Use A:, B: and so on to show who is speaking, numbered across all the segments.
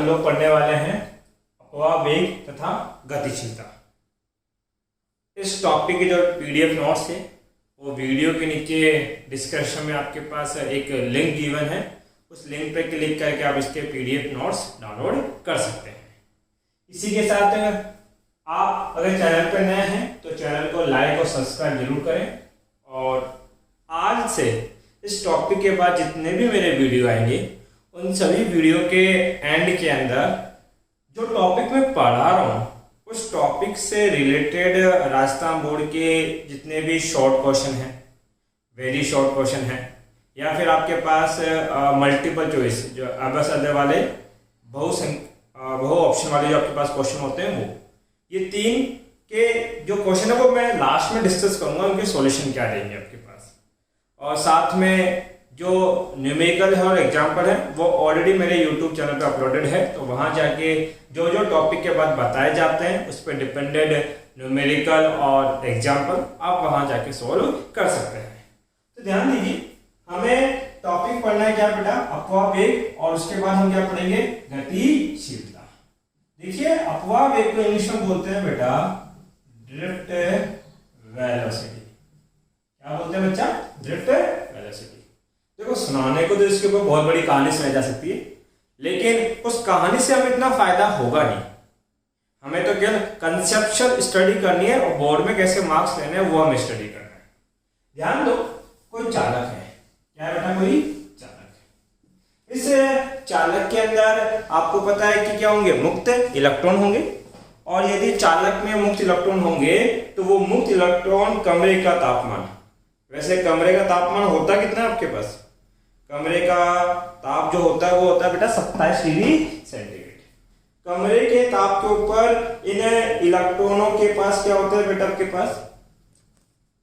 A: हम लोग पढ़ने वाले हैं अपवाह, वेग तथा गतिशीलता। इस टॉपिक के जो पीडीएफ नोट्स है वो वीडियो के नीचे डिस्क्रिप्शन में आपके पास एक लिंक गिवन है, उस लिंक पर क्लिक करके आप इसके पीडीएफ नोट्स डाउनलोड कर सकते हैं। इसी के साथ आप अगर चैनल पर नए हैं तो चैनल को लाइक और सब्सक्राइब जरूर करें। और आज से इस टॉपिक के बाद जितने भी मेरे वीडियो आएंगे उन सभी वीडियो के एंड के अंदर जो टॉपिक मैं पढ़ा रहा हूँ उस टॉपिक से रिलेटेड राजस्थान बोर्ड के जितने भी शॉर्ट क्वेश्चन हैं, वेरी शॉर्ट क्वेश्चन हैं, या फिर आपके पास मल्टीपल चॉइस जो अबस अदर वाले बहु ऑप्शन वाले जो आपके पास क्वेश्चन होते हैं, वो ये तीन के जो क्वेश्चन है वो मैं लास्ट में डिस्कस करूंगा, उनके सॉल्यूशन क्या रहेंगे आपके पास। और साथ में जो न्यूमेरिकल है और एग्जाम्पल है वो ऑलरेडी मेरे यूट्यूब चैनल पे अपलोडेड है, तो वहां जाके जो जो टॉपिक के बाद बताए जाते हैं उस पर डिपेंडेड न्यूमेरिकल और एग्जाम्पल आप वहां जाके सॉल्व कर सकते हैं। तो ध्यान दीजिए, हमें टॉपिक पढ़ना है क्या बेटा, अपवाह, वेग, और उसके बाद हम क्या पढ़ेंगे, गतिशीलता। देखिए अपवाह वेग को इंग्लिश में बोलते हैं बेटा ड्रिफ्ट वेलोसिटी। क्या बोलते हैं बच्चा, ड्रिफ्ट वेलोसिटी। देखो सुनाने को तो इसके ऊपर बहुत बड़ी कहानी सुनाई जा सकती है, लेकिन उस कहानी से हमें इतना फायदा होगा नहीं। हमें तो क्या कंसेप्चुअल स्टडी करनी है और बोर्ड में कैसे मार्क्स लेने हैं वो हमें स्टडी करना है। ध्यान दो, कोई चालक है, क्या है बेटा, कोई चालक है। इस चालक के अंदर आपको पता है कि क्या होंगे, मुक्त इलेक्ट्रॉन होंगे, और यदि चालक में मुक्त इलेक्ट्रॉन होंगे तो वो मुक्त इलेक्ट्रॉन कमरे का तापमान, वैसे कमरे का तापमान होता कितना है आपके पास, कमरे का ताप जो होता है वो होता है बेटा 27 डिग्री सेंटीग्रेड। कमरे के ताप के ऊपर इन इलेक्ट्रॉनों के पास क्या होता है बेटा, आपके पास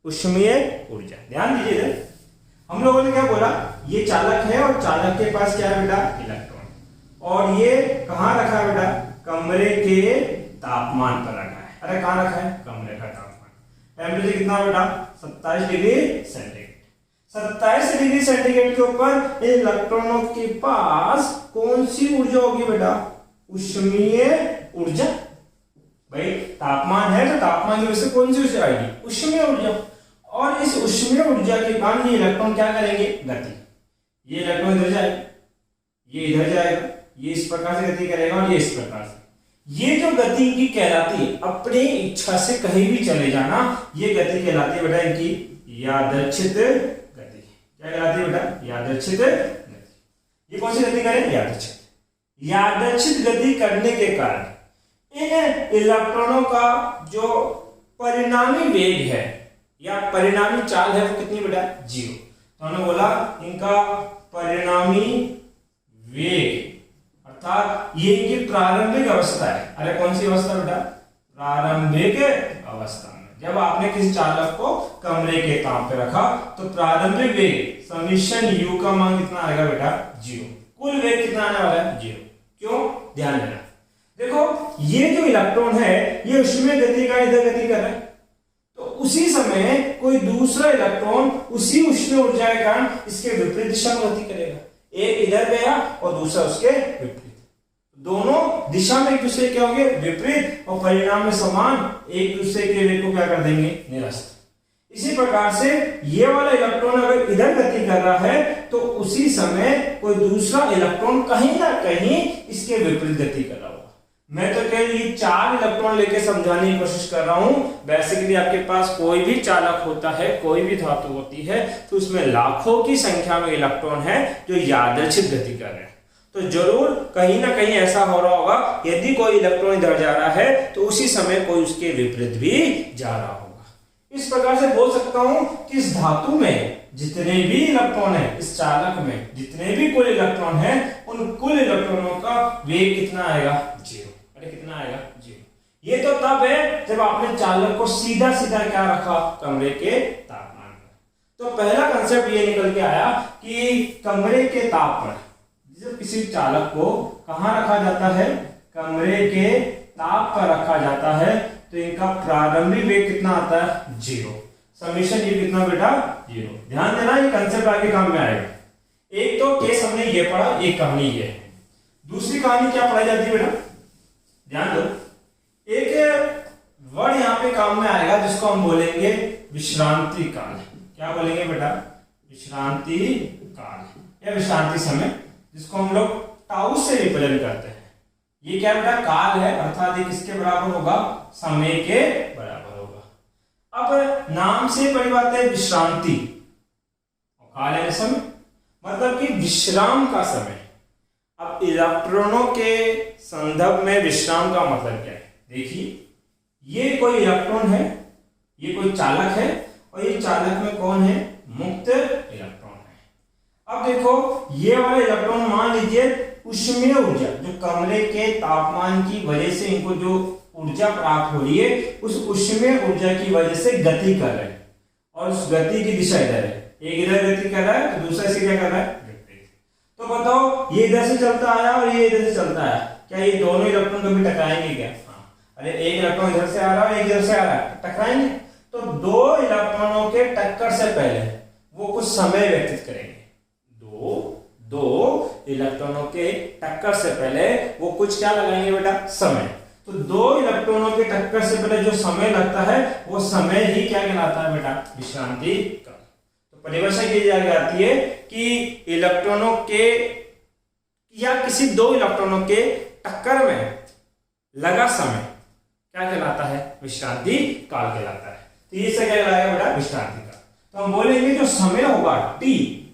A: ऊष्मीय ऊर्जा। ध्यान दीजिए, हम लोगों ने क्या बोला, ये चालक है और चालक के पास क्या है बेटा, इलेक्ट्रॉन, और ये कहाँ रखा है बेटा, कमरे के तापमान पर रखा है। अरे कहाँ रखा है, कमरे का तापमान। टेम्परेचर कितना बेटा, 27 डिग्री सेंटीग्रेड। 27 डिग्री सेंटीग्रेड के ऊपर इन इलेक्ट्रॉनों के पास कौन सी ऊर्जा होगी बेटा, ऊष्मीय ऊर्जा। भाई तापमान है तो तापमान की वजह से कौन सी ऊर्जा आएगी, ऊष्मीय ऊर्जा। और इस ऊष्मीय ऊर्जा के कारण ये इलेक्ट्रॉन क्या करेंगे, गति। ये इलेक्ट्रॉन इधर जाएगा, ये इधर जाएगा, ये इस प्रकार से गति करेगा और ये इस प्रकार से। ये जो गति इनकी कहलाती है, अपनी इच्छा से कहीं भी चले जाना, ये गति कहलाती है बेटा इनकी यादृच्छिक गति। क्या कहलाती है बेटा, यादृच्छिक गति। ये कौन सी गति करें, यादृच्छिक। यादृच्छिक गति करने के कारण इन इलेक्ट्रॉनों का जो परिणामी वेग है या परिणामी चाल है वो कितनी बेटा, 0। तो हमने बोला इनका परिणामी वेग अर्थात ये इनकी प्रारंभिक अवस्था है। अरे कौन सी अवस्था बेटा, प्रारंभिक अवस्था में। जब आपने किसी चालक को कमरे के ताप पे रखा तो प्रारंभिक वेग समीशन u का मान कितना आएगा बेटा, 0। कुल वेग कितना आने वाला है, 0। क्यों, ध्यान देना। देखो ये जो इलेक्ट्रॉन है ये ऊष्मीय गति का इधर गति कर रहा है, तो उसी समय कोई दूसरा इलेक्ट्रॉन उसी ऊष्मीय ऊर्जा के कारण इसके विपरीत दिशा में गति करेगा। एक इधर गया और दूसरा उसके विपरीत, दोनों दिशा में एक दूसरे क्या होंगे, विपरीत, और परिणाम में समान, एक दूसरे के वेग को क्या कर देंगे, निरस्त। इसी प्रकार से ये वाला इलेक्ट्रॉन अगर इधर गति कर रहा है तो उसी समय कोई दूसरा इलेक्ट्रॉन कहीं ना कहीं इसके विपरीत गति कर रहा होगा। मैं तो कह ये 4 इलेक्ट्रॉन लेके समझाने की कोशिश कर रहा हूं। बेसिकली आपके पास कोई भी चालक होता है, कोई भी धातु होती है, तो उसमें लाखों की संख्या में इलेक्ट्रॉन है जो यादृच्छिक गति कर रहे हैं। तो जरूर कहीं ना कहीं ऐसा हो रहा होगा, यदि कोई इलेक्ट्रॉन इधर जा रहा है तो उसी समय कोई उसके विपरीत भी जा रहा होगा। इस प्रकार से बोल सकता हूं कि इस धातु में जितने भी इलेक्ट्रॉन है, इस चालक में जितने भी कुल इलेक्ट्रॉन है, उन कुल इलेक्ट्रॉनों का वेग कितना आएगा, 0। अरे कितना आएगा, 0। ये तो तब है जब आपने चालक को सीधा सीधा क्या रखा, कमरे के तापमान पर। तो पहला कंसेप्ट ये निकल के आया कि कमरे के ताप पर जब किसी चालक को कहां रखा जाता है, कमरे के ताप पर रखा जाता है, तो इनका प्रारंभिक वेग कितना आता है, 0। समीशन ये कितना बेटा, 0। ध्यान देना, ये कंसेप्ट आगे काम में आएगा। एक तो केस हमने ये पढ़ा, एक कहानी ये है। दूसरी कहानी क्या पढ़ाई जाती है बेटा, ध्यान दो, एक वर्ड यहाँ पे काम में आएगा जिसको हम बोलेंगे विश्रांति काल। क्या बोलेंगे बेटा, विश्रांति काल या विश्रांति समय, जिसको हम लोग टाउ से रिप्रेजेंट करते हैं। ये क्या बेटा, काल है, अर्थात ये किसके बराबर होगा, समय के बराबर होगा। अब नाम से पड़ी बात है विश्रांति, काल है समय, मतलब कि विश्राम का समय। अब इलेक्ट्रॉनों के संदर्भ में विश्राम का मतलब क्या है, देखिए ये कोई इलेक्ट्रॉन है, ये कोई चालक है, और ये चालक में कौन है, मुक्त इलेक्ट्रॉन है। अब देखो ये वाला इलेक्ट्रॉन मान लीजिए ऊष्मीय ऊर्जा, जो कमरे के तापमान की वजह से इनको जो ऊर्जा प्राप्त हो रही है, उस ऊष्मीय ऊर्जा की वजह से गति कर रहे हैं, और उस गति की दिशा इधर है, एक इधर गति कर रहा है तो दूसरा से क्या कर रहा है, तो बताओ ये इधर से चलता आया और ये इधर से चलता आया, क्या ये दोनों इलेक्ट्रॉन कभी टकराएंगे क्या? अरे एक इलेक्ट्रॉन इधर से आ रहा है, एक इधर से आ रहा है, टकराएंगे। तो दो इलेक्ट्रॉनों के टक्कर से पहले वो कुछ समय व्यतीत करेंगे, दो इलेक्ट्रॉनों के टक्कर से पहले वो कुछ क्या लगाएंगे बेटा, समय। तो दो इलेक्ट्रॉनों के टक्कर से पहले जो समय लगता है वो समय ही क्या कहलाता है बेटा, विश्रांति काल। तो परिभाषा की जाती है कि इलेक्ट्रॉनों के या किसी दो इलेक्ट्रॉनों के टक्कर में लगा समय क्या कहलाता है, विश्रांति काल कहलाता है। तो ये क्या कहलाएगा बेटा, विश्रांति काल। तो हम बोलेंगे जो समय होगा टी,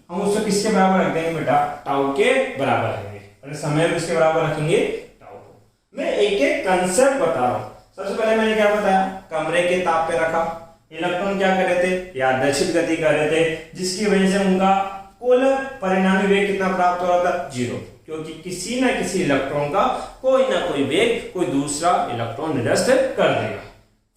A: हम उसको किसके बराबर रख देंगे बेटा, टाउ के बराबर रखेंगे। अरे समय किसके बराबर रखेंगे, टाउ को। मैं एक एक कंसेप्ट बता रहा हूं। सबसे पहले मैंने क्या बताया, कमरे के ताप पे रखा, इलेक्ट्रॉन क्या कर रहे थे, यादृच्छिक गति कर रहे थे, जिसकी वजह से उनका कुल परिणामी वेग कितना प्राप्त हो रहा था, 0, क्योंकि किसी ना किसी इलेक्ट्रॉन का कोई ना कोई वेग कोई दूसरा इलेक्ट्रॉन निरस्त कर देगा।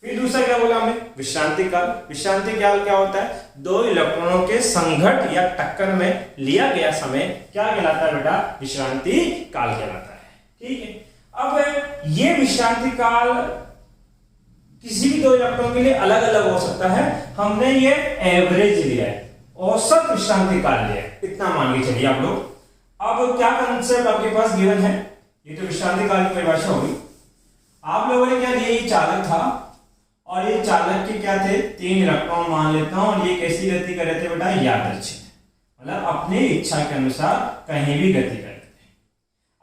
A: फिर दूसरा क्या बोला हमने, विश्रांति काल। विश्रांति काल क्या होता है, दो इलेक्ट्रॉनों के संघट या टक्कर में लिया गया समय क्या कहलाता है बेटा, विश्रांति काल कहलाता है। ठीक है, अब ये विश्रांति काल किसी भी दो इलेक्ट्रॉन के लिए अलग अलग हो सकता है। हमने ये एवरेज लिया है, औसत विश्रांति काल लिया है, इतना मान के चलिए आप लोग। अब क्या कंसेप्ट आपके पास गिवन है, ये तो विश्रांति काल की परिभाषा होगी। आप लोगों ने क्या लिया, ये चालक था और ये चालक के क्या थे, 3 इलेक्ट्रॉन मान लेता हूं, और ये कैसी गति कर रहे थे बेटा, यादृच्छिक, मतलब अपनी इच्छा के अनुसार कहीं भी गति कर रहे थे।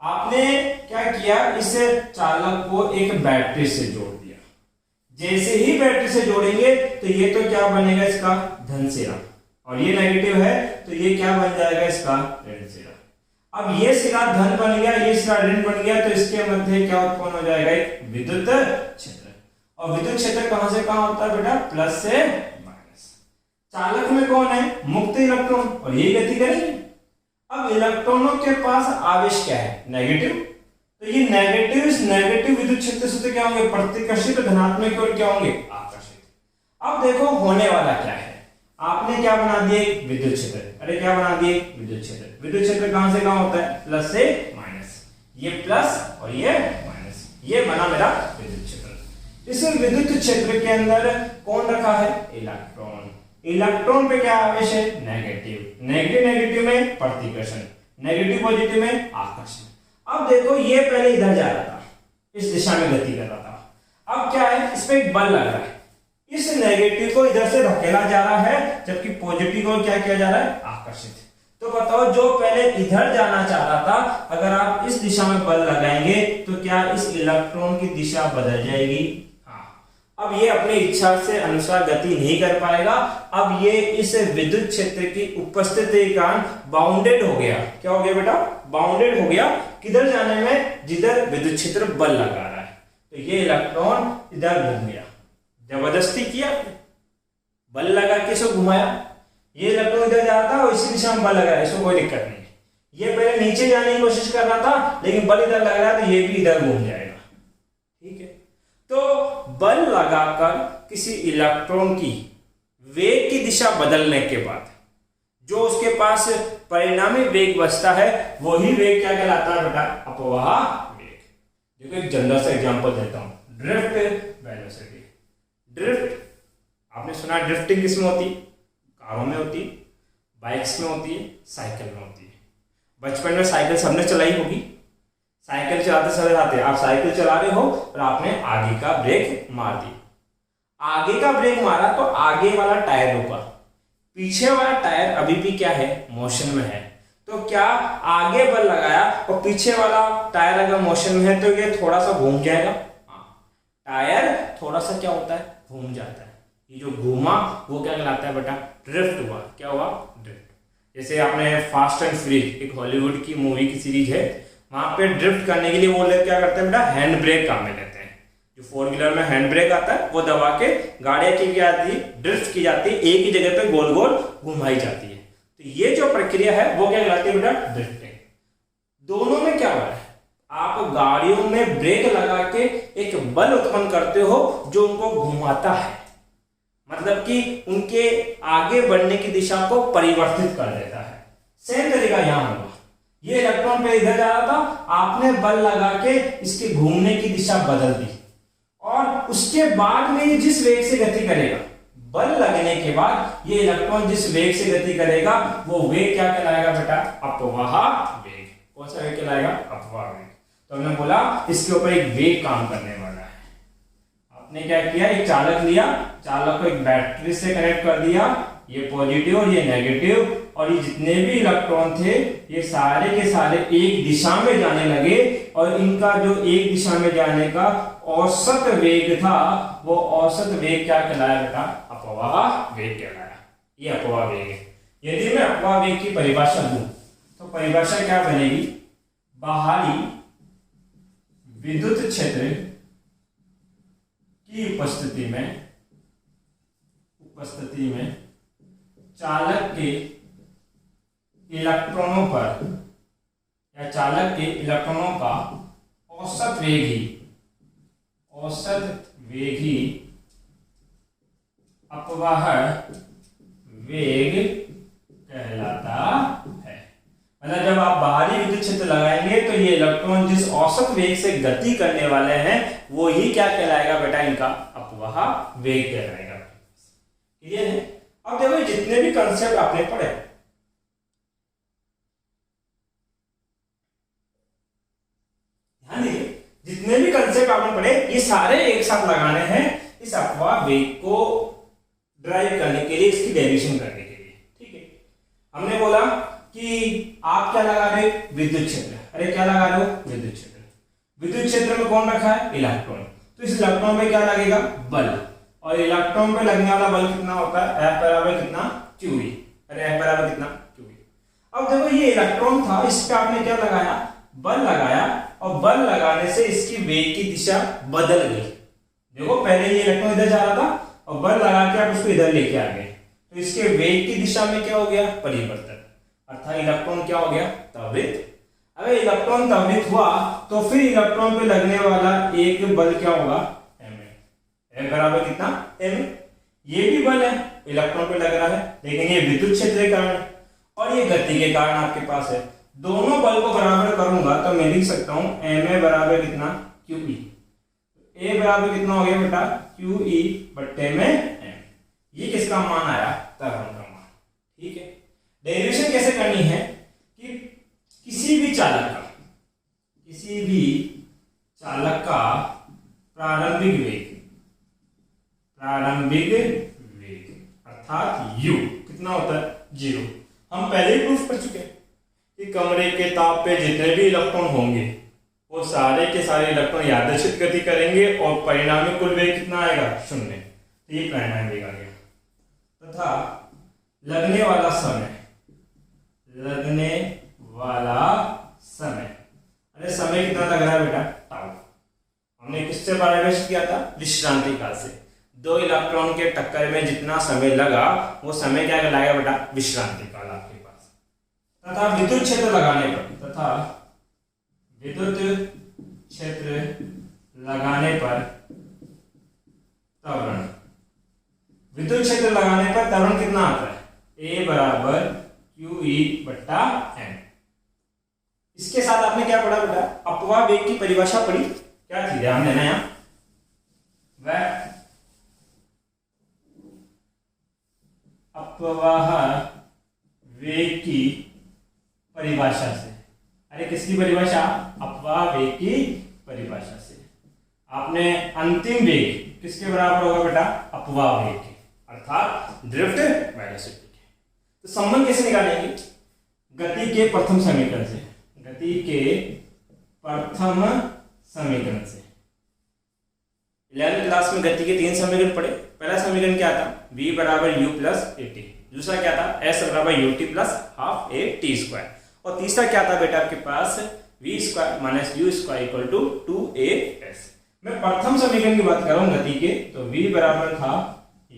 A: आपने क्या किया, इस चालक को एक बैटरी से जोड़ दिया। जैसे ही बैटरी से जोड़ेंगे तो ये तो क्या बनेगा, इसका धन सिरा, और ये नेगेटिव है तो ये क्या बन जाएगा, इसका ऋण सिरा। अब ये सिरा धन बन गया, ये सिरा ऋण बन गया, तो इसके मध्य क्या उत्पन्न हो जाएगा, एक विद्युत क्षेत्र। और विद्युत क्षेत्र कहां से कहां होता है बेटा, प्लस से माइनस। चालक में कौन है, मुक्त इलेक्ट्रॉन, और ये गति करेंगे। अब इलेक्ट्रॉनों के पास आवेश क्या है, नेगेटिव, तो ये नेगेटिव, इस नेगेटिव विद्युत क्षेत्र से तो क्या होंगे, प्रतिकर्षित, धनात्मक की ओर क्या होंगे, आकर्षित। अब देखो होने वाला क्या है, आपने क्या बना दिए, विद्युत क्षेत्र। अरे क्या बना दिए, विद्युत क्षेत्र। विद्युत क्षेत्र कहां से कहां होता है, प्लस से माइनस, ये प्लस और ये माइनस, ये बना मेरा विद्युत क्षेत्र। इस विद्युत क्षेत्र के अंदर कौन रखा है, इलेक्ट्रॉन। इलेक्ट्रॉन पे क्या आवेश है, नेगेटिव, नेगेटिव नेगेटिव में प्रतिकर्षण, नेगेटिव पॉजिटिव में आकर्षण। अब देखो ये पहले इधर जा रहा था, इस दिशा में गति कर रहा था, अब क्या है, इस पे एक बल लग रहा है, इस नेगेटिव को इधर से धकेला जा रहा है, जबकि पॉजिटिव को क्या किया जा रहा है, आकर्षित। तो बताओ जो पहले इधर जाना चाह रहा था, अगर आप इस दिशा में बल लगाएंगे तो क्या इस इलेक्ट्रॉन की दिशा बदल जाएगी, अब ये अपनी इच्छा से अनुसार गति नहीं कर पाएगा। अब ये इस विद्युत क्षेत्र की उपस्थिति के कारण बाउंडेड हो गया। क्या हो गया बेटा, बाउंडेड हो गया, किधर जाने में, जिधर विद्युत क्षेत्र बल लगा रहा है। तो ये इलेक्ट्रॉन इधर घूम गया, जबरदस्ती किया, बल लगा के इसको घुमाया। ये इलेक्ट्रॉन इधर जा रहा था और इसी दिशा में बल लगा रहा है, इसको कोई दिक्कत नहीं। ये पहले नीचे जाने की कोशिश कर रहा था, लेकिन बल इधर लग रहा है तो ये भी इधर घूम जाएगा। ठीक है, तो बल लगाकर किसी इलेक्ट्रॉन की वेग की दिशा बदलने के बाद जो उसके पास परिणामी वेग बचता है, वही वेग क्या कहलाता है बेटा, अपवाह वेग। देखो एक जनरल सा एग्जांपल देता हूं, ड्रिफ्ट वेलोसिटी। ड्रिफ्ट आपने सुना, ड्रिफ्टिंग किसमें होती है, कारों में होती है, बाइक्स में होती है, साइकिल में होती है। बचपन में साइकिल सबने चलाई होगी, साइकिल चलाते समय आते, आप साइकिल चला रहे हो और आपने आगे का ब्रेक मार दिया, आगे का ब्रेक मारा तो आगे वाला टायर रुका, पीछे वाला टायर अभी भी क्या है, मोशन में है। तो क्या आगे बल लगाया और पीछे वाला टायर अगर मोशन में है तो ये थोड़ा सा घूम जाएगा, टायर थोड़ा सा क्या होता है, घूम जाता है। ये जो घूमा वो क्या कहलाता है बेटा, ड्रिफ्ट हुआ। क्या हुआ, ड्रिफ्ट। जैसे आपने फास्ट एंड फ्यूरियस, एक हॉलीवुड की मूवी की सीरीज है, वहां पे ड्रिफ्ट करने के लिए वो लोग क्या करते हैं बेटा, हैंड ब्रेक काम में लेते हैं। जो 4 व्हीलर में हैंड ब्रेक आता है वो दबा के गाड़ियां की जाती है, ड्रिफ्ट की जाती है, एक ही जगह पे गोल गोल घुमाई जाती है। तो ये जो प्रक्रिया है वो क्या कहलाती है बेटा, ड्रिफ्टिंग। दोनों में क्या हो रहा है, आप गाड़ियों में ब्रेक लगा के एक बल उत्पन्न करते हो जो उनको घुमाता है, मतलब कि उनके आगे बढ़ने की दिशा को परिवर्तित कर देता है। सेम तरीका यहां होगा, ये इलेक्ट्रॉन पे इधर जा रहा था, आपने बल लगा के इसके घूमने की दिशा बदल दी, और उसके बाद में ये जिस वेग से गति करेगा, बल लगने के बाद ये इलेक्ट्रॉन जिस वेग से गति करेगा वो वेग क्या कहलाएगा बेटा, अपवाह वेग। कौन सा वेग कहलाएगा, अपवाह वेग। तो हमने बोला इसके ऊपर एक वेग काम करने वाला है। आपने क्या किया, एक चालक लिया, चालक को एक बैटरी से कनेक्ट कर दिया, ये पॉजिटिव और ये नेगेटिव, और ये जितने भी इलेक्ट्रॉन थे ये सारे के सारे एक दिशा में जाने लगे, और इनका जो एक दिशा में जाने का औसत वेग था वो औसत वेग क्या कहलाया बेटा, अपवाह वेग कहलाया। ये अपवाह वेग है। यदि मैं अपवाह वेग की परिभाषा दूं तो परिभाषा क्या बनेगी, बाहरी विद्युत क्षेत्र की उपस्थिति में चालक के इलेक्ट्रॉनों पर या चालक के इलेक्ट्रॉनों का औसत वेग ही अपवाह वेग कहलाता है। मतलब जब आप बाहरी विद्युत क्षेत्र लगाएंगे तो ये इलेक्ट्रॉन जिस औसत वेग से गति करने वाले हैं वो ही क्या कहलाएगा बेटा, इनका अपवाह वेग कहलाएगा। क्लियर है। अब देखो जितने भी कंसेप्ट आपने पढ़े, ध्यान दीजिए, जितने भी कंसेप्ट आपने पढ़े ये सारे एक साथ लगाने हैं इस अपवाह वेग को ड्राइव करने के लिए, इसकी डेरिवेशन करने के लिए। ठीक है, हमने बोला कि आप क्या लगा रहे, विद्युत क्षेत्र। अरे क्या लगा रहे हो, विद्युत क्षेत्र। विद्युत क्षेत्र में कौन रखा है, इलेक्ट्रॉन। तो इस इलेक्ट्रॉन पे क्या लगेगा, बल, और इलेक्ट्रॉन पे लगने वाला बल कितना होता है, F बराबर कितना, QE। अरे F बराबर कितना, QE। अब देखो ये इलेक्ट्रॉन था, इस पे आपने क्या लगाया, बल लगाया, और बल लगाने से इसकी वेग की दिशा बदल गई। देखो पहले ये इलेक्ट्रॉन इधर जा रहा था और बल लगा के आप उसको इधर लेके आ गए, तो इसके वेग की दिशा में क्या हो गया, परिवर्तन, अर्थात इलेक्ट्रॉन क्या हो गया, त्वरित। अगर इलेक्ट्रॉन त्वरित हुआ तो फिर इलेक्ट्रॉन पे लगने वाला एक बल क्या होगा, F बराबर कितना, m। ये भी बल है, इलेक्ट्रॉन पे लग रहा है, लेकिन ये विद्युत क्षेत्र के कारण और ये गति के कारण आपके पास है। दोनों बल को बराबर करूंगा तो मैं लिख सकता हूं ma बराबर कितना, QE। a बराबर कितना हो गया बेटा, QE बट्टे में m। ये किसका मान आया, त्वरण का मान। ठीक है, डेरिवेशन कैसे करनी है कि किसी भी चालक का प्रारंभिक वेग अर्थात u कितना होता है, 0। हम पहले ही प्रूफ कर चुके हैं कि कमरे के ताप पे जितने भी इलेक्ट्रॉन होंगे वो सारे के सारे इलेक्ट्रॉन यादृच्छिक गति करेंगे और परिणामी कुल वेग कितना आएगा, 0। तो ये परिणामी वेग आ गया। तथा लगने वाला समय, अरे समय कितना लग रहा है बेटा, टाउ। हमने किससे परिभाषित किया था, विश्रांति काल से। दो इलेक्ट्रॉन के टक्कर में जितना समय लगा वो समय क्या कहलाएगा बेटा, विश्रांति काल आपके पास। तथा विद्युत क्षेत्र लगाने पर त्वरण, विद्युत क्षेत्र लगाने पर त्वरण कितना आता है, A बराबर QE बट्टा m। इसके साथ आपने क्या पढ़ा बेटा, अपवाह वेग की परिभाषा पढ़ी, क्या थी, ध्यान देना यहां, वह अपवाह वेग की परिभाषा से। अरे किसकी परिभाषा, अपवाह अपवाह वेग की परिभाषा से। आपने अंतिम वेग किसके बराबर होगा बेटा? अपवाह वेग के, अर्थात ड्रिफ्ट वेलोसिटी के। तो संबंध कैसे निकालेंगे? गति के प्रथम समीकरण से, गति के प्रथम समीकरण से। 11वीं क्लास में गति के 3 समीकरण पढ़े। पहला समीकरण क्या था? v बराबर u प्लस ए टी। दूसरा क्या था? s बराबर u t plus half a t square. और तीसरा क्या था बेटा आपके पास? v square minus u square equal to 2as। मैं प्रथम समीकरण की बात कर रहा हूं गति के, तो v बराबर था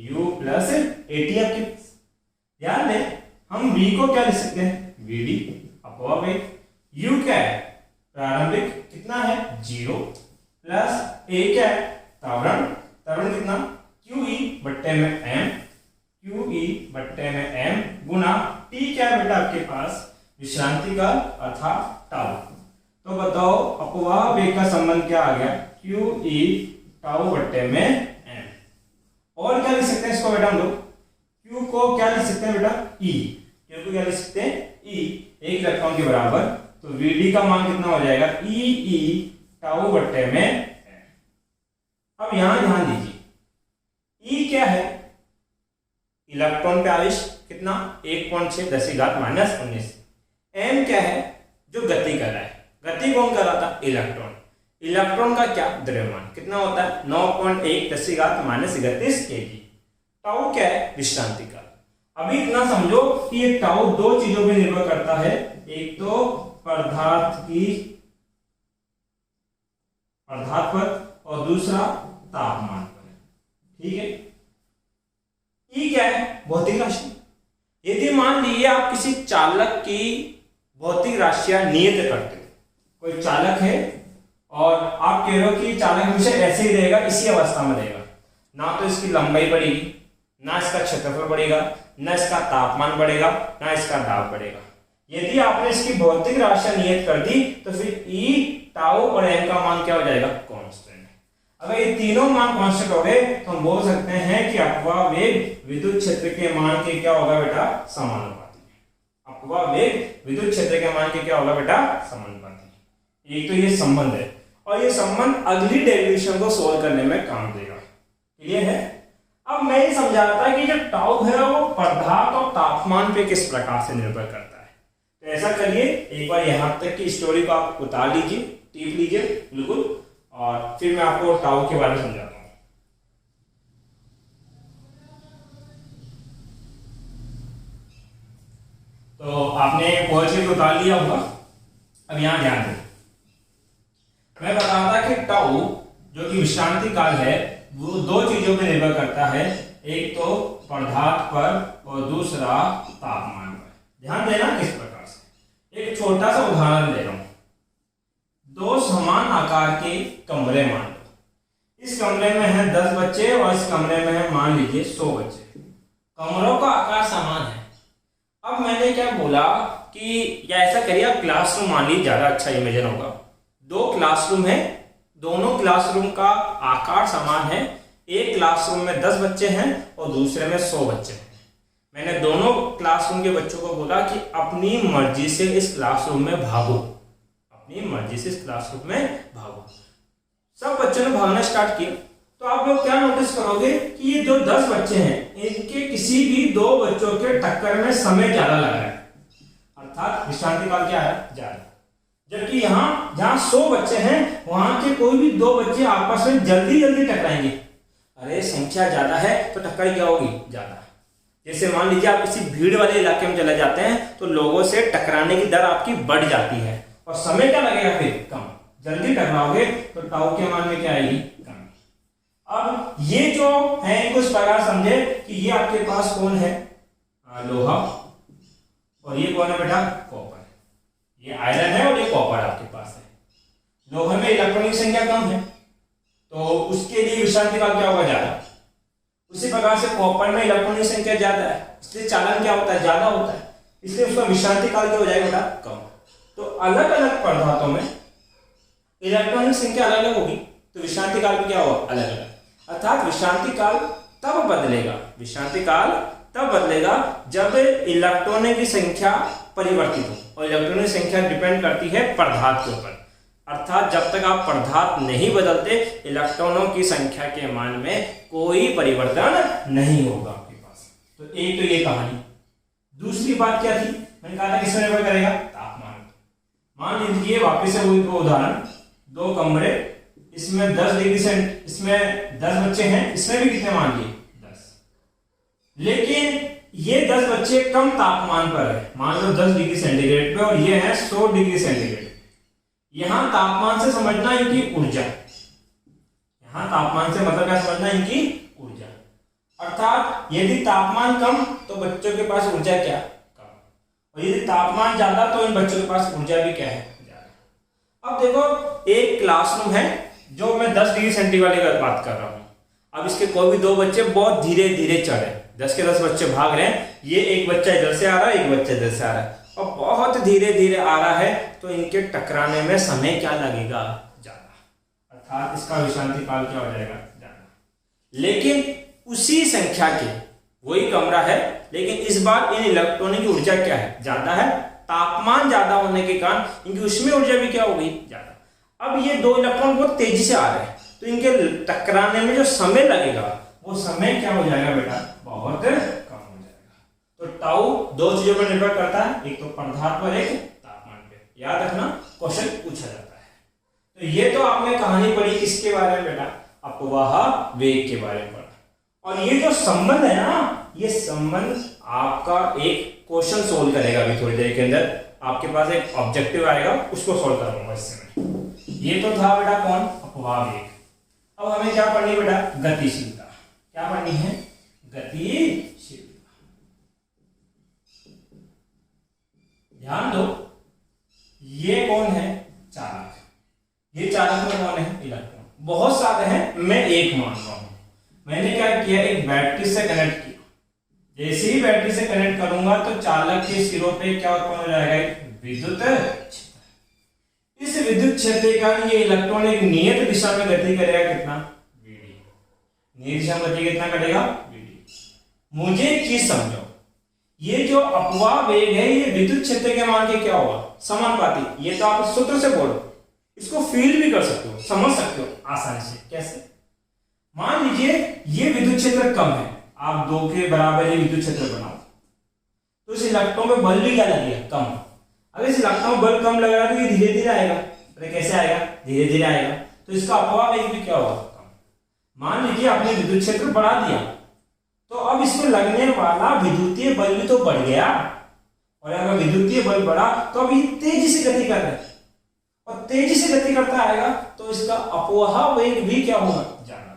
A: u प्लस ए टी। आपके ध्यान दें, हम v को क्या लिख सकते हैं? vd अपवाह वेग। u क्या है? प्रारंभिक कितना है? 0 प्लस a क्या है? त्वरण। त्वरण कितना? QE बट्टे में m, QE बट्टे में m गुना t क्या है बेटा आपके पास? विश्रांति काल अर्थात टाउ। तो बताओ अपवाह वेग का संबंध क्या आ गया? QE टाउ बट्टे में m। और क्या लिख सकते हैं इसको बेटा हम लोग? Q को क्या लिख सकते हैं बेटा? E। Q को क्या लिख सकते हैं? E, 1 इलेक्ट्रॉन के बराबर। तो Vd का मान कितना हो जाएगा? E टाउ बट्टे में। अब यहां ध्यान दीजिए, E क्या है? इलेक्ट्रॉन पे आवेश कितना? 1.6 10 की घात माइनस 19। m क्या है? जो गति कर रहा है। गति कौन कर रहा था? इलेक्ट्रॉन। इलेक्ट्रॉन का क्या? द्रव्यमान कितना होता है? 9.1 10 की घात माइनस 31 kg। टाउ क्या है? विश्रांति काल। अभी इतना समझो कि ये टाउ 2 चीजों पे निर्भर करता है। एक तो पदार्थ पर और दूसरा तापमान पर। ठीक है। ई क्या है? भौतिक राशि। यदि मान लीजिए आप किसी चालक की भौतिक राशियां नियत करते हो, कोई चालक है और आप कह रहे हो कि चालक हमेशा ऐसे ही रहेगा, इसी अवस्था में रहेगा, ना तो इसकी लंबाई बढ़ेगी, ना इसका क्षेत्रफल बढ़ेगा, ना इसका तापमान बढ़ेगा, ना इसका दाब बढ़ेगा। यदि आपने इसकी भौतिक राशियां नियत कर दी तो फिर ई टाउ और एम का मान क्या हो जाएगा? कांस्टेंट। अगर ये तीनों मान कांस्टेंट हो गए तो हम बोल सकते हैं कि अपवाह वेग विद्युत क्षेत्र के मान के क्या होगा बेटा? समानुपाती। अपवाह वेग विद्युत क्षेत्र के मान के क्या होगा बेटा? समानुपाती। एक तो ये संबंध है, और ये संबंध अगली डेरिवेशन को सोल्व करने में काम देगा। क्लियर है? अब मैं ये समझा रहा था कि जो टाउ है वो पदार्थ और तापमान पे किस प्रकार से निर्भर करता है। तो ऐसा करिए, एक बार यहां तक की स्टोरी को आप उतार लीजिए, टीप लीजिए बिल्कुल, और फिर मैं आपको टाउ के बारे में समझाता हूं। तो आपने पोएट्री को उतार लिया होगा। अब यहां ध्यान दें, मैं बता रहा था कि टाउ जो कि विश्रांति काल है वो 2 चीजों पर निर्भर करता है। एक तो पदार्थ पर और दूसरा तापमान पर। ध्यान देना किस प्रकार से। एक छोटा सा उदाहरण ले रहा हूं। 2 समान आकार के कमरे मान लो। इस कमरे में है 10 बच्चे और इस कमरे में है मान लीजिए 100 बच्चे। कमरों का आकार समान है। अब मैंने क्या बोला कि या ऐसा करिए, आप क्लासरूम मान लीजिए, ज्यादा अच्छा इमेजिन होगा। 2 क्लासरूम है, दोनों क्लासरूम का आकार समान है। एक क्लासरूम में 10 बच्चे हैं और दूसरे में 100 बच्चे हैं। मैंने दोनों क्लासरूम के बच्चों को बोला कि अपनी मर्जी से इस क्लासरूम में भागो, अपनी मर्जी से इस क्लासरूम में भागो। सब बच्चों ने भागना स्टार्ट किया। तो आप लोग क्या नोटिस करोगे कि ये जो 10 बच्चे हैं, इनके किसी भी 2 बच्चों के टक्कर में समय ज्यादा लगा है, अर्थात विश्रांति काल क्या है? ज्यादा। जबकि यहाँ जहां 100 बच्चे हैं वहां के कोई भी 2 बच्चे आपस में जल्दी जल्दी टकराएंगे। अरे संख्या ज्यादा है तो टक्कर क्या होगी? ज्यादा। जैसे मान लीजिए आप किसी भीड़ वाले इलाके में चले जाते हैं तो लोगों से टकराने की दर आपकी बढ़ जाती है और समय क्या लगेगा? फिर कम। जल्दी टकराओगे तो टाउ के मान में क्या आएगी? कम। अब ये जो है कुछ प्रकार समझे कि ये आपके पास कौन है? लोहा। और ये कौन है बेटा? कॉपर। ये आयरन है और ये कॉपर आपके पास है। लोहे में इलेक्ट्रॉनिक संख्या कम है तो उसके लिए विश्रांति काल क्या होगा? ज्यादा। उसी प्रकार से कॉपर में इलेक्ट्रॉनिक संख्या ज्यादा है, इसलिए चालन क्या होता है? ज्यादा होता है, इसलिए उसका विश्रांति काल क्या हो जाएगा बेटा? कम। तो अलग अलग पदार्थों में इलेक्ट्रॉनिक संख्या अलग अलग होगी तो विश्रांति काल भी क्या होगा? अलग अलग। अर्थात विश्रांति काल तब बदलेगा, विश्रांति काल तब बदलेगा जब इलेक्ट्रॉनों की संख्या परिवर्तित हो। और इलेक्ट्रॉनों की संख्या डिपेंड करती है पदार्थ के ऊपर। अर्थात जब तक आप पदार्थ नहीं बदलते इलेक्ट्रॉनों की संख्या के मान में कोई परिवर्तन नहीं होगा आपके पास। तो एक तो ये कहानी। दूसरी बात क्या थी, मैंने कहा था किसमें निर्भर करेगा, तापमान। मान लीजिए वापिस से वही उदाहरण, 2 कमरे, इसमें 10 डिग्री सेंट, इसमें 10 बच्चे हैं, इसमें भी कितने मान लिए 10, लेकिन ये 10 बच्चे कम तापमान पर है, मान लो 10 डिग्री सेंटीग्रेड पे, और ये है 100 डिग्री सेंटीग्रेड। यहां तापमान से समझना इनकी ऊर्जा, यहां तापमान से मतलब क्या समझना, इनकी ऊर्जा। अर्थात यदि तापमान कम तो बच्चों के पास ऊर्जा क्या, कम, और यदि तापमान ज्यादा तो इन बच्चों के पास ऊर्जा भी क्या है, ज्यादा। अब देखो एक क्लासरूम है, जो मैं 10 डिग्री सेंटीग्रेड वाली बात कर रहा हूं। अब इसके कोई भी 2 बच्चे बहुत धीरे धीरे चढ़ रहे हैं, 10 के 10 बच्चे भाग रहे हैं, ये एक बच्चा इधर से आ रहा है, एक बच्चा इधर से आ रहा है, और बहुत धीरे धीरे आ रहा है, तो इनके टकराने में समय क्या लगेगा, ज्यादा, अर्थात इसका विश्रांति काल क्या हो जाएगा, ज्यादा। लेकिन उसी संख्या के वही कमरा है, लेकिन इस बार इन इलेक्ट्रॉनों की ऊर्जा क्या है, ज्यादा है, तापमान ज्यादा होने के कारण इनकी उसमें ऊर्जा भी क्या हो गई, ज्यादा। अब ये 2 इलेक्ट्रॉन बहुत तेजी से आ रहे हैं, तो इनके टकराने में जो समय लगेगा वो समय क्या हो जाएगा बेटा, बहुत कम हो जाएगा। तो टाउ 2 चीजों पर निर्भर करता है, एक तो पदार्थ पर, एक तापमान पे। याद रखना, क्वेश्चन पूछा जाता है। तो ये तो आपने कहानी पढ़ी किसके बारे में बेटा, अपवाह वेग के बारे में पढ़ा। और ये जो संबंध है ना, ये संबंध आपका एक क्वेश्चन सोल्व करेगा अभी थोड़ी देर के अंदर। आपके पास एक ऑब्जेक्टिव आएगा, उसको सोल्व करूंगा इससे मैं। ये तो था बेटा कौन, अपवाह वेग। अब हमें क्या पढ़नी है बेटा, गतिशीलता। क्या पढ़नी है, गतिशीलता। ध्यान दो, ये कौन है, चालक। ये चालक में कौन है, इलेक्ट्रॉन। बहुत सारे हैं, मैं एक मान रहा हूं। मैंने क्या किया, एक बैटरी से कनेक्ट किया। जैसे ही बैटरी से कनेक्ट करूंगा तो चालक के सिरों पे क्या उत्पन्न हो जाएगा, एक विद्युत क्षेत्र। इस विद्युत क्षेत्र का ये इलेक्ट्रॉन एक नियत दिशा में गति करेगा, कितना, वीडी। नियत दिशा में गति कितना करेगा, वीडी। मुझे एक चीज समझो, ये जो अपवाह वेग है, ये विद्युत क्षेत्र के मान के क्या होगा, समानुपाती। ये तो आप सूत्र से बोलो, इसको फील भी कर सकते हो, समझ सकते हो आसानी से। कैसे, मान लीजिए ये विद्युत क्षेत्र कम है, आप 2 के बराबर ही विद्युत क्षेत्र बनाओ, तो इस इलेक्ट्रॉन पे बल भी क्या लगेगा, कम। अगर इस इलेक्ट्रॉन में बल कम लग रहा है तो ये धीरे धीरे आएगा। अरे कैसे आएगा, धीरे धीरे आएगा, तो इसका अपवाह वेग भी क्या होगा, कम। मान लीजिए आपने विद्युत क्षेत्र बढ़ा दिया, तो अब इसमें लगने वाला विद्युतीय बल भी तो बढ़ गया, और अगर विद्युतीय बल बढ़ा तो अब ये तेजी से गति कर रहा है, और तेजी से गति करता आएगा तो इसका अपवाह वेग भी क्या होगा, ज्यादा।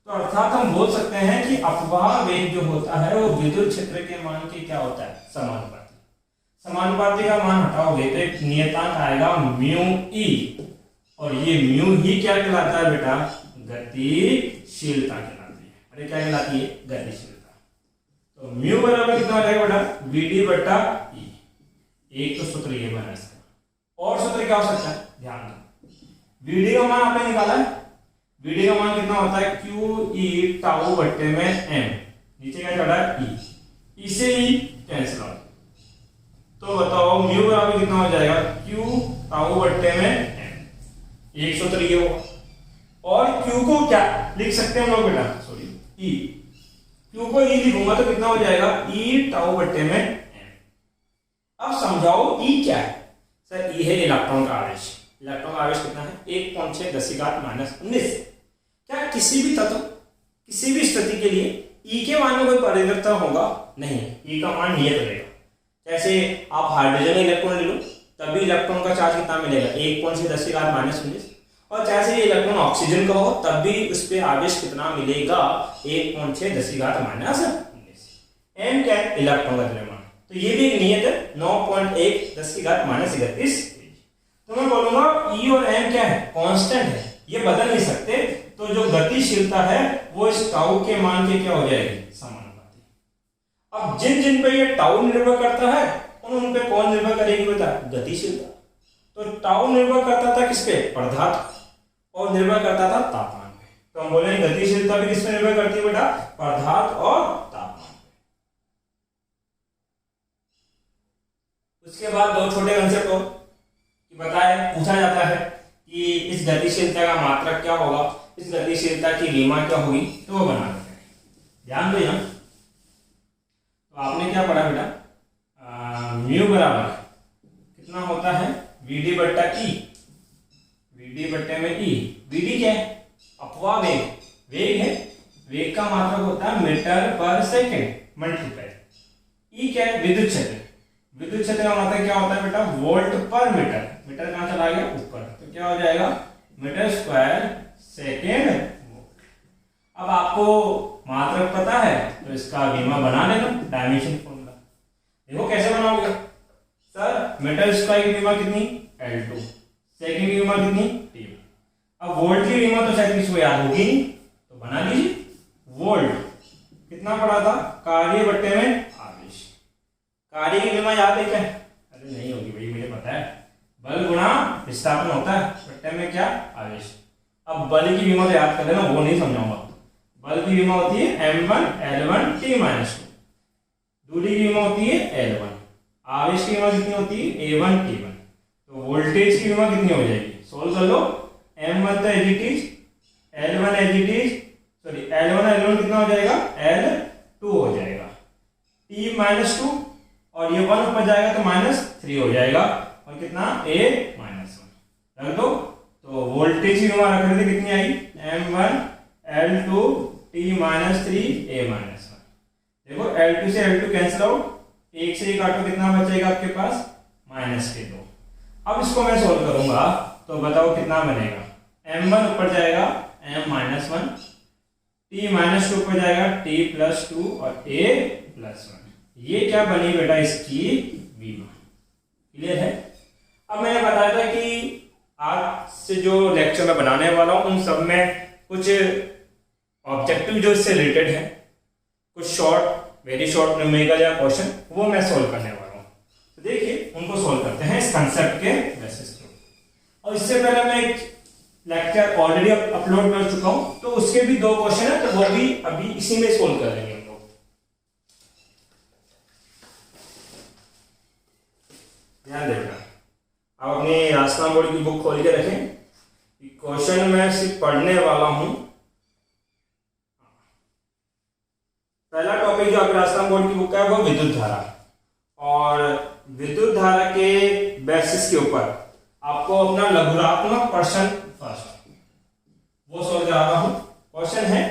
A: तो अर्थात हम बोल सकते हैं कि अपवाह वेग जो होता है वो विद्युत क्षेत्र के मान के क्या होता है, समानुपाती। समानुपाती का मान हटाओगे तो एक नियतांक आएगा म्यू ई, और ये म्यू ही क्या कहलाता है बेटा, गतिशीलता कहलाती है। अरे क्या कहलाती है, गतिशीलता। तो म्यू बराबर कितना हो जाएगा बेटा, वीडी बटा ई। एक तो सूत्र ये बना इसका, और सूत्र क्या हो सकता है, ध्यान दो। वीडी का मान आपने निकाला है, वीडी का मान कितना होता है, क्यू ई टाउ बट्टे में एम, नीचे क्या चढ़ा है ई, इसे ई कैंसिल आउट। तो बताओ म्यू बराबर कितना हो जाएगा, क्यू टाउ बट्टे में एम। एक सूत्र ये होगा, और क्यू को क्या लिख सकते हैं हम लोग बेटा, सॉरी ई, क्यू को ई लिखूंगा तो कितना हो जाएगा, ई टाउ बट्टे में एम। अब समझाओ ई क्या है। सर ई है इलेक्ट्रॉन का आवेश। इलेक्ट्रॉन का आवेश कितना है, 1.6 10⁻⁻�19। क्या किसी भी तत्व, किसी भी स्थिति के लिए ई के मान में कोई परिवर्तन होगा, नहीं, ई का मान नियत रहेगा। जैसे आप हाइड्रोजन में इलेक्ट्रॉन ले लो, तभी इलेक्ट्रॉन का चार्ज कितना मिलेगा, 1.6 10⁻⁻�19। और जैसे ये इलेक्ट्रॉन ऑक्सीजन का हो, तब भी उस पर आवेश कितना मिलेगा, 1.6 10⁻⁻⁻�19। एम क्या है, इलेक्ट्रॉन का द्रव्यमान। तो ये भी एक नियत है, 9.1 10⁻31। तो मैं बोलूंगा ई और एम क्या है, कांस्टेंट है, ये बदल नहीं सकते। तो जो गतिशीलता है वो इस टाउ के मान के क्या हो जाएगी, समानुपाती। अब जिन जिन पे ये टाउ निर्भर करता है, उन पे कौन निर्भर करेगी बेटा, गतिशीलता। तो टाउ निर्भर करता था किस पे, पदार्थ, और निर्भर करता था तापमान पे। तो हम बोलेंगे गतिशीलता भी किस पे निर्भर करती है बेटा, पदार्थ और तापमान पे। उसके बाद 2 छोटे कंसेप्ट और बताए, पूछा जाता है कि इस गतिशीलता का मात्रक क्या होगा, इस गतिशीलता की विमा क्या होगी, तो वो बना लेते हैं। ध्यान दो यहाँ, तो आपने क्या पढ़ा बेटा, म्यू बराबर कितना होता है, वीडी बट्टा ई, वीडी बट्टे में ई। वीडी क्या है, अपवाह वेग, वेग है, वेग का मात्रक होता है मीटर पर सेकेंड मल्टीप्लाई। ई क्या है, विद्युत क्षेत्र, विद्युत क्षेत्र का मात्रक क्या होता है बेटा, वोल्ट पर मीटर, मीटर कहां चला गया ऊपर, तो क्या हो जाएगा मीटर स्क्वायर सेकेंड वोल्ट। अब आपको मात्रक पता है तो इसका विमा बना लेना, डायमेंशन फॉर्मूला। देखो कैसे बनाओगे सर, मीटर स्क्वायर की विमा कितनी L2, सेकेंड की विमा कितनी T। अब वोल्ट की विमा तो शायद किसी को याद होगी नहीं, तो बना लीजिए, वोल्ट कितना पड़ा था, कार्य बट्टे में आवेश। कार्य की विमा याद है क्या, अरे नहीं होगी भाई, मुझे पता है, बल गुणा विस्थापन होता है, बट्टे में क्या आवेश। अब बल की विमा तो याद कर लेना, वो नहीं समझाऊंगा। बल की विमा होती है m1 L1 T-2, दूरी की विमा होती है L1, आवेश की विमा कितनी होती है A1 T1। तो वोल्टेज की विमा कितनी हो जाएगी, सोल्व कर लो, m1 तो as it is, L1 as it is, sorry L1 कितना हो जाएगा L2 हो जाएगा, T-2 और ये 1 ऊपर जाएगा तो -3 हो जाएगा, और कितना A-1 रख दो। तो वोल्टेज की विमा रख रहे थे, कितनी आई m1 L2 T-3 A-1। देखो L2 से L2 कैंसिल आउट, एक से एक काटो, कितना बचेगा आपके पास -2। अब इसको मैं सोल्व करूंगा तो बताओ कितना बनेगा, m1 ऊपर जाएगा m-1, T-2 ऊपर जाएगा T+2 और A+1। ये क्या बनी बेटा इसकी विमा, क्लियर है। अब मैंने बताया था कि आज से जो लेक्चर मैं बनाने वाला हूं उन सब में कुछ ऑब्जेक्टिव जो इससे रिलेटेड है, कुछ शॉर्ट वेरी शॉर्ट न्यूमेरिकल या क्वेश्चन, वो मैं सोल्व करने वाला हूँ। तो देखिए उनको सोल्व करते हैं इस कंसेप्ट के बेसिस पे। और इससे पहले मैं एक लेक्चर ऑलरेडी अपलोड कर चुका हूँ, तो उसके भी 2 क्वेश्चन है, तो वो भी अभी इसी में सोल्व कर लेंगे हम लोग। ध्यान देना, आप अपनी राजस्थान बोर्ड की बुक खोल के रखें, क्वेश्चन मैं सिर्फ पढ़ने वाला हूं। पहला टॉपिक जो आपके राजस्थान बोर्ड की बुक है वो विद्युत धारा, और विद्युत धारा के बेसिस के ऊपर आपको अपना लघुरात्मक प्रश्न फर्स्ट वो सोल्व करा रहा हूं। क्वेश्चन है,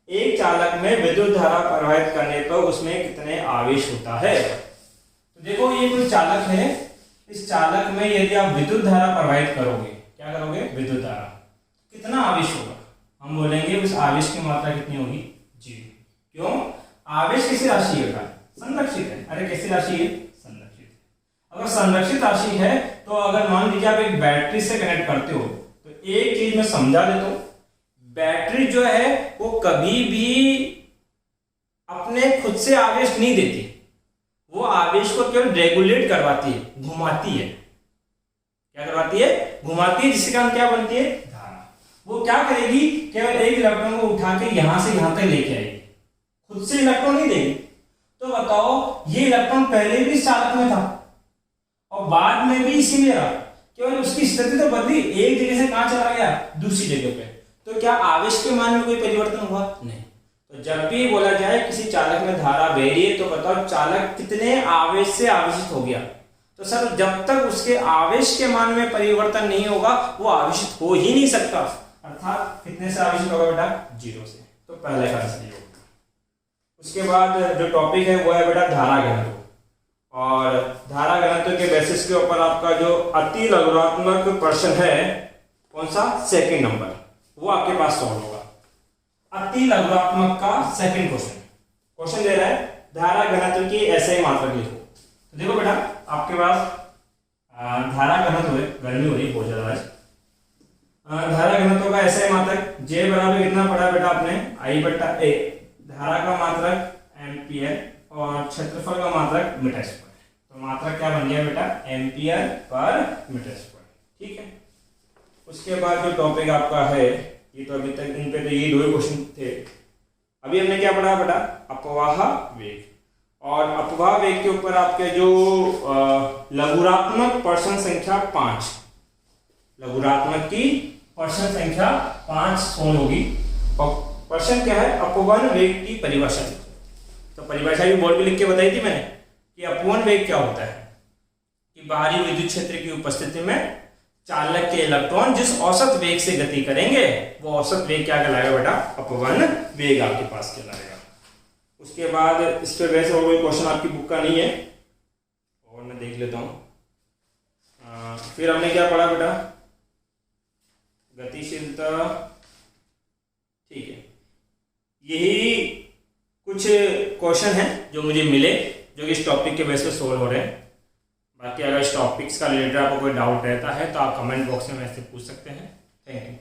A: एक चालक में विद्युत धारा प्रवाहित करने पर उसमें कितने आवेश होता है। तो देखो ये कोई चालक है, इस चालक में यदि आप विद्युत धारा प्रवाहित करोगे, क्या करोगे, विद्युत धारा, कितना आवेश होगा, हम बोलेंगे उस आवेश की मात्रा कितनी होगी 0। क्यों, आवेश किसी राशि है, संरक्षित है। अरे कैसी राशि है, संरक्षित। अगर संरक्षित राशि है तो अगर मान लीजिए आप एक बैटरी से कनेक्ट करते हो, तो एक चीज मैं समझा देता हूं, बैटरी जो है वो कभी भी अपने खुद से आवेश नहीं देती, वो आवेश को केवल रेगुलेट करवाती है, घुमाती है। क्या करवाती है, घुमाती है, जिसके कारण क्या बनती है, धारा। वो क्या करेगी, केवल एक इलेक्ट्रॉन को उठा के यहां से यहां तक लेके आएगी, खुद से इलेक्ट्रॉन नहीं देगी। तो बताओ ये इलेक्ट्रॉन पहले भी इस चालक में था और बाद में भी इसी में रहा, केवल उसकी स्थिति तो बदली, एक जगह से कहां चला गया, दूसरी जगह पे। तो क्या आवेश के मान में कोई परिवर्तन हुआ, नहीं। तो जब भी बोला जाए किसी चालक में धारा बह रही है, तो बताओ चालक कितने आवेश से आवेशित हो गया। तो सर जब तक उसके आवेश के मान में परिवर्तन नहीं होगा वो आवेशित हो ही नहीं सकता, अर्थात कितने से आवेशित होगा बेटा, 0 से। तो पहले का सही होगा। उसके बाद जो टॉपिक है वो है बेटा धारा घनत्व, और धारा घनत्व के बेसिस के ऊपर आपका जो अति लघुरात्मक प्रश्न है, कौन सा, सेकंड नंबर, वो आपके पास सॉल्व होगा। अति लघुरात्मक का सेकंड क्वेश्चन दे रहा है, धारा घनत्व की ऐसे ही मात्रा लिखो। तो देखो बेटा आपके पास धारा घनत्व है, गर्मी हो रही बहुत ज्यादा आज। धारा घनत्व का ऐसे ही मात्रक J बराबर कितना पढ़ा बेटा आपने, I/A। धारा का मात्रक एम्पियर और क्षेत्रफल का मात्रक मीटर स्क्वायर। तो मात्रक क्या बन गया बेटा, एम्पियर पर मीटर स्क्वायर। ठीक है, उसके बाद जो टॉपिक आपका है, ये तो अभी तक इन पे तो ये 2 क्वेश्चन थे। अभी हमने क्या पढ़ा बेटा, अपवाह वेग, और अपवाह वेग के ऊपर आपके जो लघुरात्मक प्रश्न संख्या 5, लघुरात्मक की पर्सन संख्या 5 सोन होगी। और पर्सन क्या है? अपवन वेग की परिभाषा। तो परिभाषा भी बोर्ड पे लिख के बताई थी मैंने कि अपवन वेग क्या होता है कि बाहरी विद्युत क्षेत्र की उपस्थिति में चालक के इलेक्ट्रॉन जिस औसत वेग से गति करेंगे वो औसत वेग क्या कहलाएगा बेटा? अपवन वेग आपके पास कहलाएगा। उसके बाद इस पे वैसे और कोई क्वेश्चन आपकी बुक का नहीं है और मैं देख लेता हूँ। फिर हमने क्या पढ़ा बेटा? गतिशीलता, ठीक है। यही कुछ क्वेश्चन हैं जो मुझे मिले जो इस टॉपिक के बेस पे सोल्व हो रहे हैं। बाकी अगर इस टॉपिक्स का रिलेटेड आपको कोई डाउट रहता है तो आप कमेंट बॉक्स में ऐसे पूछ सकते हैं। Thank you.